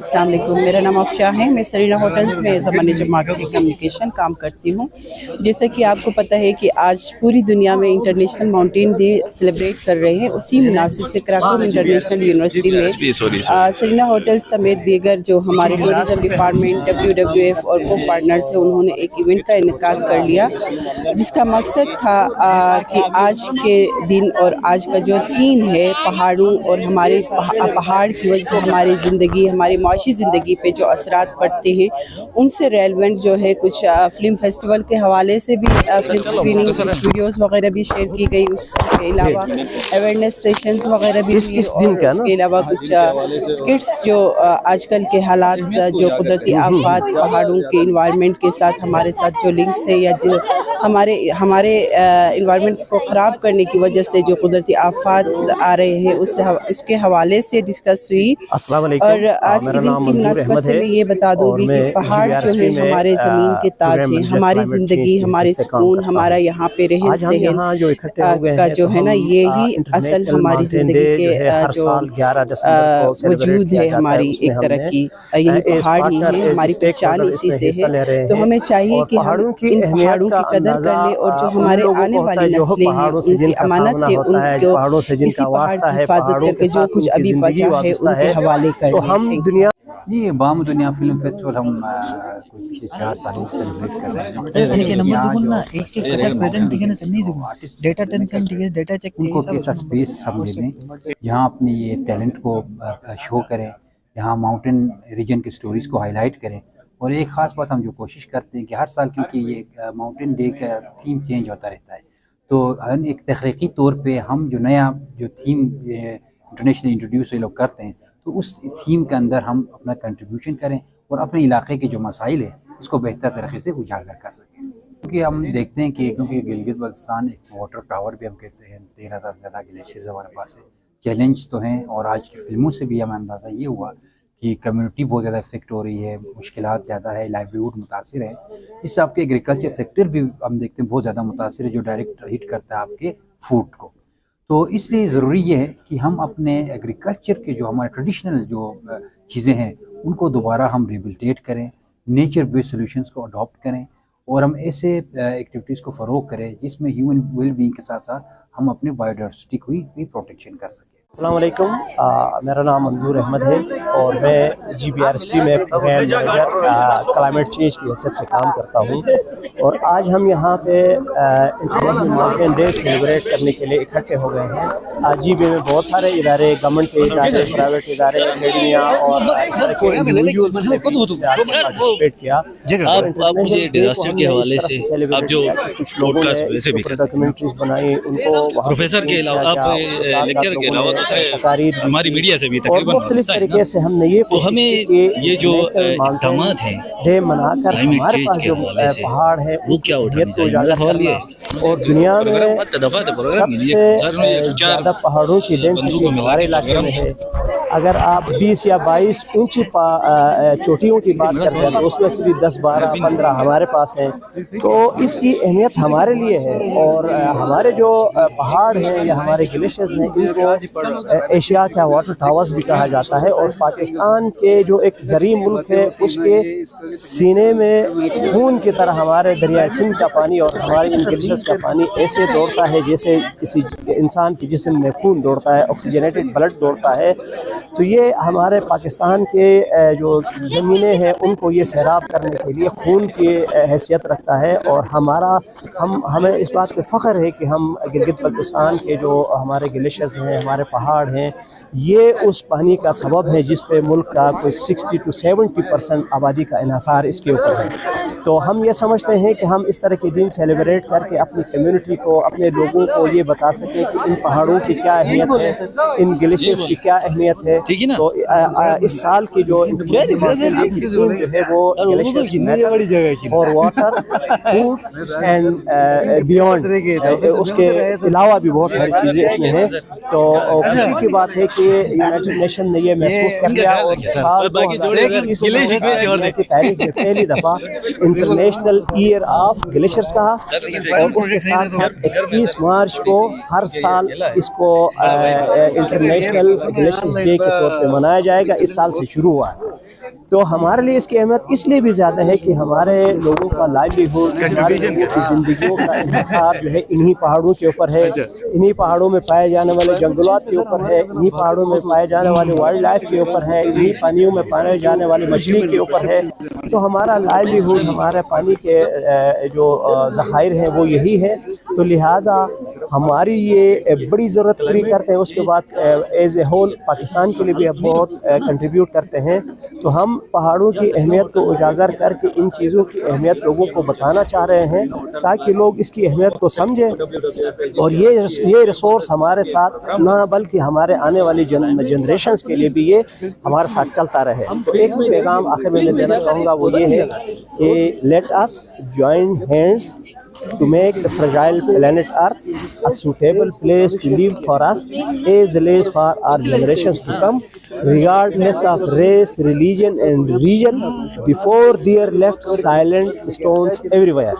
السلام علیکم، میرا نام افشا ہے. میں سرینا ہوٹلز میں as a manager marketing communication کام کرتی ہوں. جیسا کہ آپ کو پتہ ہے کہ آج پوری دنیا میں انٹرنیشنل ماؤنٹین ڈے سیلیبریٹ کر رہے ہیں. اسی مناسب سے کراکوم انٹرنیشنل یونیورسٹی میں سرینا ہوٹلز سمیت دیگر جو ہمارے ٹورزم ڈپارٹمنٹ WWF اور کو پارٹنرز ہیں انہوں نے ایک ایونٹ کا انعقاد کر لیا، جس کا مقصد تھا کہ آج کے دن اور آج کا جو تھیم ہے پہاڑوں اور ہمارے پہاڑ کی وجہ سے ہماری زندگی، ہماری معاشی زندگی پہ جو اثرات پڑتے ہیں ان سے ریلیونٹ جو ہے کچھ فلم فیسٹیول کے حوالے سے بھی فلم اسکریننگ ویڈیوز وغیرہ بھی شیئر کی گئی. اس کے علاوہ اویئرنیس سیشنز وغیرہ بھی ہوئی اور اس کے علاوہ کچھ اسکٹس جو آج کل کے حالات جو قدرتی آفات پہاڑوں کے انوائرمنٹ کے ساتھ ہمارے ساتھ جو لنکس ہے یا جو ہمارے انوائرمنٹ کو خراب کرنے کی وجہ سے جو قدرتی آفات آ رہے ہیں اس کے حوالے سے ڈسکس ہوئی. اور آج کے دن کی مناسبت سے میں یہ بتا دوں گی کہ پہاڑ جو ہے ہمارے زمین کے تاج ہیں. ہماری زندگی، ہمارے سکون، ہمارا یہاں پہ رہن سہن کا جو ہے نا یہی اصل ہماری زندگی کے جو وجود ہے، ہماری ایک طرح کی یہی پہاڑ ہی ہے، ہماری پہچان اسی سے ہے. تو ہمیں چاہیے کہ ہم ان پہاڑوں کی قدر کر لیں اور جو ہمارے آنے والی نسلیں ہیں ان کی امانت ہے، ان کو اسی پہاڑ کی حفاظت کر کے جو کچھ ابھی بچا ہے ان کے حوالے کر دیں. یہ بام دنیا فلم فیسٹیول ہم کچھ 4 سال سے سیلیبریٹ کر رہے ہیں. ان کو کیسا اسپیس ہم دے دیں یہاں اپنی یہ ٹیلنٹ کو شو کریں، یہاں ماؤنٹین ریجن کی سٹوریز کو ہائی لائٹ کریں. اور ایک خاص بات ہم جو کوشش کرتے ہیں کہ ہر سال کیونکہ یہ ماؤنٹین ڈے کا تھیم چینج ہوتا رہتا ہے، تو ہم ایک تخلیقی طور پہ ہم جو نیا جو تھیم انٹرنیشنل انٹروڈیوس یہ لوگ کرتے ہیں تو اس تھیم کے اندر ہم اپنا کنٹریبیوشن کریں اور اپنے علاقے کے جو مسائل ہیں اس کو بہتر طریقے سے اجاگر کر سکیں. کیونکہ ہم دیکھتے ہیں کہ کیونکہ گلگت بلتستان ایک واٹر ٹاور بھی ہم کہتے ہیں، 13,000 سے زیادہ گلیشیئرز ہمارے پاس ہے. چیلنج تو ہیں اور آج کی فلموں سے بھی ہمیں اندازہ یہ ہوا کہ کمیونٹی بہت زیادہ افیکٹ ہو رہی ہے، مشکلات زیادہ ہے، لائیولیہوڈ متاثر ہے. اس سے آپ کے ایگریکلچر سیکٹر بھی ہم دیکھتے ہیں بہت زیادہ متاثر ہے، جو ڈائریکٹ ہٹ کرتا ہے آپ کے فوڈ کو. تو اس لیے ضروری یہ ہے کہ ہم اپنے ایگریکلچر کے جو ہمارے ٹریڈیشنل جو چیزیں ہیں ان کو دوبارہ ہم ریبلٹیٹ کریں، نیچر بیسڈ سولوشنز کو اڈاپٹ کریں اور ہم ایسے ایکٹیویٹیز کو فروغ کریں جس میں ہیومن ویل بینگ کے ساتھ ساتھ ہم اپنے بایو ڈائیورسٹی کو بھی پروٹیکشن کر سکیں. السلام علیکم، میرا نام منظور احمد ہے اور میں GBRSP میں پروگرام مینیجر کلائمیٹ چینج کی حیثیت سے کام کرتا ہوں. اور آج ہم یہاں پہ انٹرنیشنل ماؤنٹین ڈے سیلیبریٹ کرنے کے لیے اکٹھے ہو گئے ہیں. GB میں بہت سارے ادارے، گورنمنٹ کے ادارے، پرائیویٹ ادارے، اکیڈمیا اور اس طرح کے انڈیویجولز نے پارٹیسپیٹ کیا. آپ مجھے ڈیزاسٹر کے حوالے سے آپ جو کچھ لوگوں نے اس کے اوپر ڈاکیومنٹریز بنائی، ان کو پروفیسر کے علاوہ آپ لیکچر کے علاوہ ہماری میڈیا سے بھی اور مختلف طریقے سے ہم نے یہ کوشش کی کہ یہ جو اقدامات ہیں ڈے منا کر ہمارے پاس جو پہاڑ ہے وہ کیا اہمیت کو اجاگر کرنا. اور دنیا میں سب سے زیادہ پہاڑوں کی ڈینسٹی ہمارے علاقے میں ہے. اگر آپ 20 یا 22 اونچی چوٹیوں کی بات کرتے ہیں تو اس میں سے بھی 10، 12، 15 ہمارے پاس ہیں. تو اس کی اہمیت ہمارے لیے ہے. اور ہمارے جو پہاڑ ہیں یا ہمارے گلیشیئرز ہیں ان کو ایشیا کا واٹر ٹاورز بھی کہا جاتا ہے. اور پاکستان کے جو ایک زرعی ملک ہے اس کے سینے میں خون کی طرح ہمارے دریائے سندھ کا پانی اور ہمارے ان گلیشیئرز کا پانی ایسے دوڑتا ہے جیسے کسی انسان کے جسم میں خون دوڑتا ہے، آکسیجنیٹڈ بلڈ دوڑتا ہے. تو یہ ہمارے پاکستان کے جو زمینیں ہیں ان کو یہ سیراب کرنے کے لیے خون کی حیثیت رکھتا ہے. اور ہمیں اس بات پہ فخر ہے کہ ہم گلگت بلتستان کے جو ہمارے گلیشیئرز ہیں، ہمارے پہاڑ ہیں، یہ اس پانی کا سبب ہے جس پہ ملک کا کوئی 60 to 70% آبادی کا انحصار اس کے اوپر ہے. تو ہم یہ سمجھتے ہیں کہ ہم اس طرح کے دن سیلیبریٹ کر کے اپنی کمیونٹی کو، اپنے لوگوں کو یہ بتا سکیں کہ ان پہاڑوں کی کیا اہمیت ہے، ان گلیشیئرز کی کیا اہمیت ہے. تو اس سال کی جو ہے وہ for water, food and beyond, اس کے علاوہ بھی بہت ساری چیزیں اس میں ہیں. تو خوشی کی بات ہے کہ یونائٹڈ نیشن نے یہ محسوس کر لیا اور سال 2021 کی تاریخ میں پہلی دفعہ انٹرنیشنل ایئر آف گلیشیئرز کہا، اور اس کے ساتھ 21 مارچ کو ہر سال اس کو انٹرنیشنل گلیشیئرز ڈے کے طور پہ منایا جائے گا، اس سال سے شروع ہوا ہے۔ تو ہمارے لیے اس کی اہمیت اس لیے بھی زیادہ ہے کہ ہمارے لوگوں کا لائیولیہوڈ، ہمارے لوگوں کی زندگیوں کا انحصار جو ہے انہی پہاڑوں کے اوپر ہے، انہی پہاڑوں میں پائے جانے والے جنگلات کے اوپر ہے، انہی پہاڑوں میں پائے جانے والے وائلڈ لائف کے اوپر ہے، انہی پانیوں میں پائے جانے والی مچھلی کے اوپر ہے۔ تو ہمارا لائیولیہوڈ، ہمارے پانی کے جو ذخائر ہیں وہ یہی ہے، تو لہٰذا ہماری یہ بڑی ضرورت پوری کرتے ہیں۔ اس کے بعد ایز اے ہول پاکستان کے لیے بھی بہت کنٹریبیوٹ کرتے ہیں۔ تو ہم پہاڑوں کی اہمیت کو اجاگر کر کے ان چیزوں کی اہمیت لوگوں کو بتانا چاہ رہے ہیں تاکہ لوگ اس کی اہمیت کو سمجھیں، اور یہ ریسورس ہمارے ساتھ نہ بلکہ ہمارے آنے والی جنریشنز کے لیے بھی یہ ہمارے ساتھ چلتا رہے۔ تو ایک پیغام آخر میں دینا چاہوں گا، وہ یہ ہے کہ late us join hands to make the fragile planet Earth a suitable place to live for us as well as for our generations to come, regardless of race, religion and region, before there left silent stones everywhere.